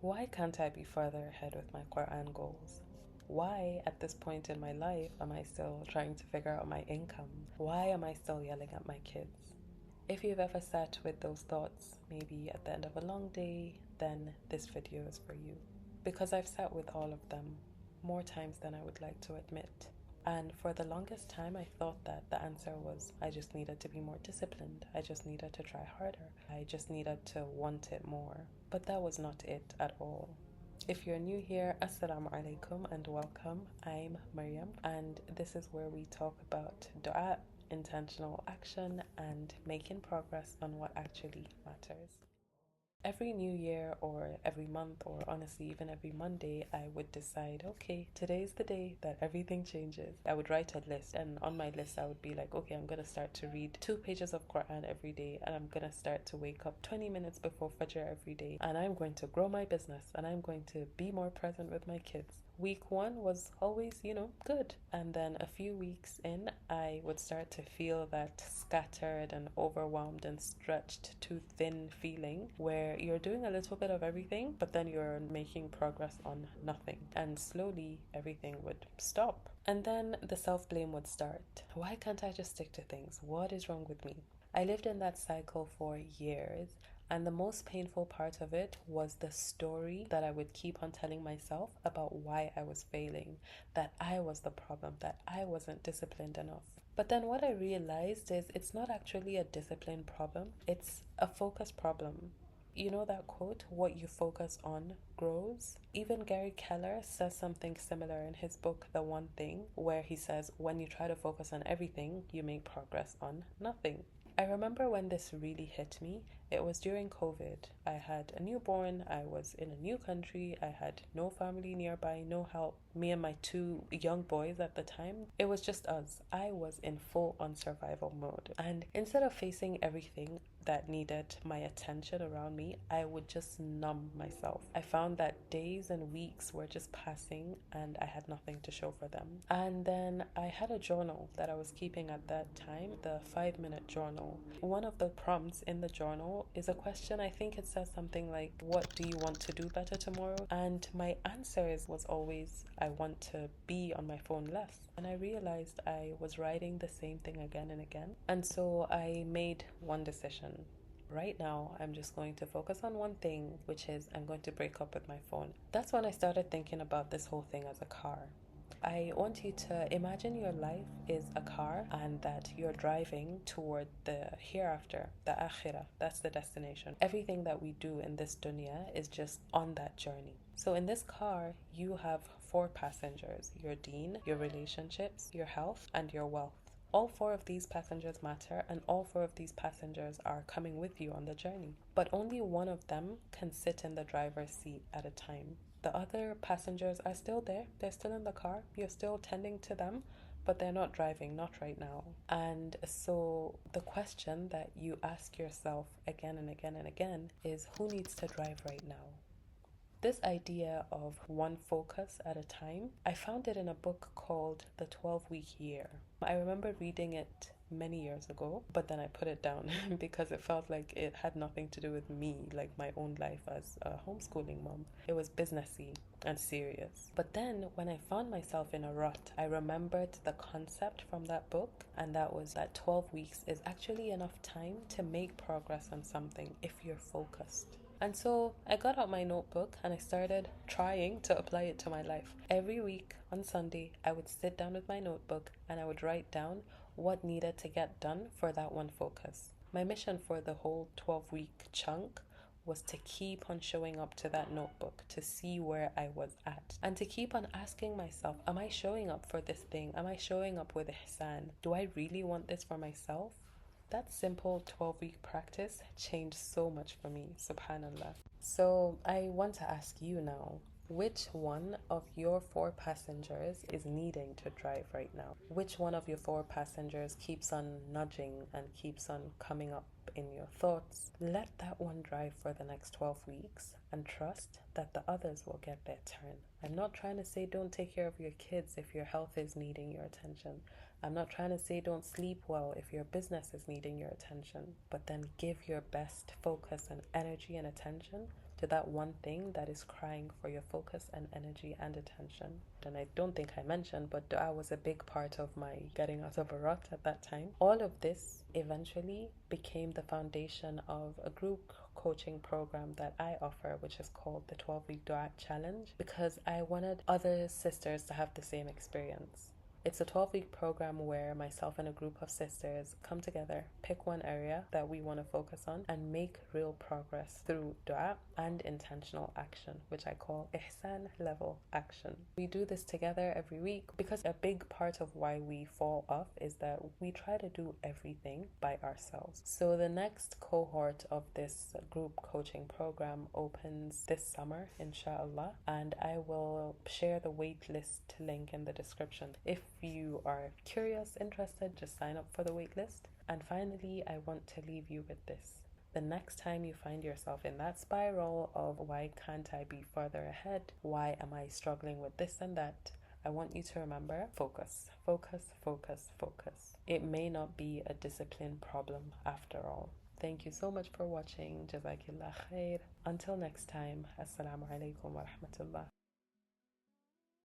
Why can't I be further ahead with my Quran goals? Why, at this point in my life, am I still trying to figure out my income? Why am I still yelling at my kids? If you've ever sat with those thoughts, maybe at the end of a long day, then this video is for you. Because I've sat with all of them more times than I would like to admit. And for the longest time, I thought that the answer was I just needed to be more disciplined. I just needed to try harder. I just needed to want it more. But that was not it at all. If you're new here, Assalamu alaikum and welcome. I'm Maryam, and this is where we talk about dua, intentional action, and making progress on what actually matters. Every new year or every month or honestly even every Monday, I would decide, okay, today's the day that everything changes. I would write a list, and on my list I would be like, okay, I'm going to start to read 2 pages of Quran every day, and I'm going to start to wake up 20 minutes before Fajr every day, and I'm going to grow my business, and I'm going to be more present with my kids. Week one was always, good. And then a few weeks in, I would start to feel that scattered and overwhelmed and stretched too thin feeling where you're doing a little bit of everything, but then you're making progress on nothing. And slowly, everything would stop. And then the self blame would start. Why can't I just stick to things? What is wrong with me? I lived in that cycle for years. And the most painful part of it was the story that I would keep on telling myself about why I was failing, that I was the problem, that I wasn't disciplined enough. But then what I realized is it's not actually a discipline problem, it's a focus problem. You know that quote, what you focus on grows? Even Gary Keller says something similar in his book, The One Thing, where he says, when you try to focus on everything, you make progress on nothing. I remember when this really hit me. It was during COVID. I had a newborn, I was in a new country, I had no family nearby, no help. Me and my two young boys at the time, it was just us. I was in full on survival mode. And instead of facing everything that needed my attention around me, I would just numb myself. I found that days and weeks were just passing and I had nothing to show for them. And then I had a journal that I was keeping at that time, the 5-minute journal. One of the prompts in the journal is a question. I think it says something like, what do you want to do better tomorrow? And my answers was always, I want to be on my phone less. And I realized I was writing the same thing again and again. And so I made one decision. Right now, I'm just going to focus on one thing, which is I'm going to break up with my phone. That's when I started thinking about this whole thing as a car. I want you to imagine your life is a car and that you're driving toward the hereafter, the akhirah. That's the destination. Everything that we do in this dunya is just on that journey. So in this car, you have 4 passengers: your deen, your relationships, your health, and your wealth. All 4 of these passengers matter, and all 4 of these passengers are coming with you on the journey. But only one of them can sit in the driver's seat at a time. The other passengers are still there, they're still in the car, you're still tending to them, but they're not driving, not right now. And so the question that you ask yourself again and again and again is, who needs to drive right now? This idea of one focus at a time, I found it in a book called The 12-Week Year. I remember reading it many years ago, but then I put it down because it felt like it had nothing to do with me, like my own life as a homeschooling mom. It was businessy and serious. But then when I found myself in a rut, I remembered the concept from that book, and that was that 12 weeks is actually enough time to make progress on something if you're focused. And so I got out my notebook and I started trying to apply it to my life. Every week on Sunday, I would sit down with my notebook and I would write down what needed to get done for that one focus. My mission for the whole 12-week chunk was to keep on showing up to that notebook, to see where I was at, and to keep on asking myself, am I showing up for this thing? Am I showing up with ihsan? Do I really want this for myself? That simple 12-week practice changed so much for me, subhanallah. So I want to ask you now, which one of your 4 passengers is needing to drive right now? Which one of your 4 passengers keeps on nudging and keeps on coming up in your thoughts? Let that one drive for the next 12 weeks and trust that the others will get their turn. I'm not trying to say don't take care of your kids if your health is needing your attention. I'm not trying to say don't sleep well if your business is needing your attention, but then give your best focus and energy and attention to that one thing that is crying for your focus and energy and attention. And I don't think I mentioned, but dua was a big part of my getting out of a rut at that time. All of this eventually became the foundation of a group coaching program that I offer, which is called the 12-week Dua Challenge, because I wanted other sisters to have the same experience. It's a 12-week program where myself and a group of sisters come together, pick one area that we want to focus on, and make real progress through dua and intentional action, which I call ihsan level action. We do this together every week because a big part of why we fall off is that we try to do everything by ourselves. So the next cohort of this group coaching program opens this summer, inshallah, and I will share the waitlist link in the description. If you are curious, interested, just sign up for the waitlist. And finally, I want to leave you with this. The next time you find yourself in that spiral of why can't I be further ahead? Why am I struggling with this and that? I want you to remember, focus, focus, focus, focus. It may not be a discipline problem after all. Thank you so much for watching. Jazakillah khair. Until next time, Assalamu alaikum wa rahmatullah.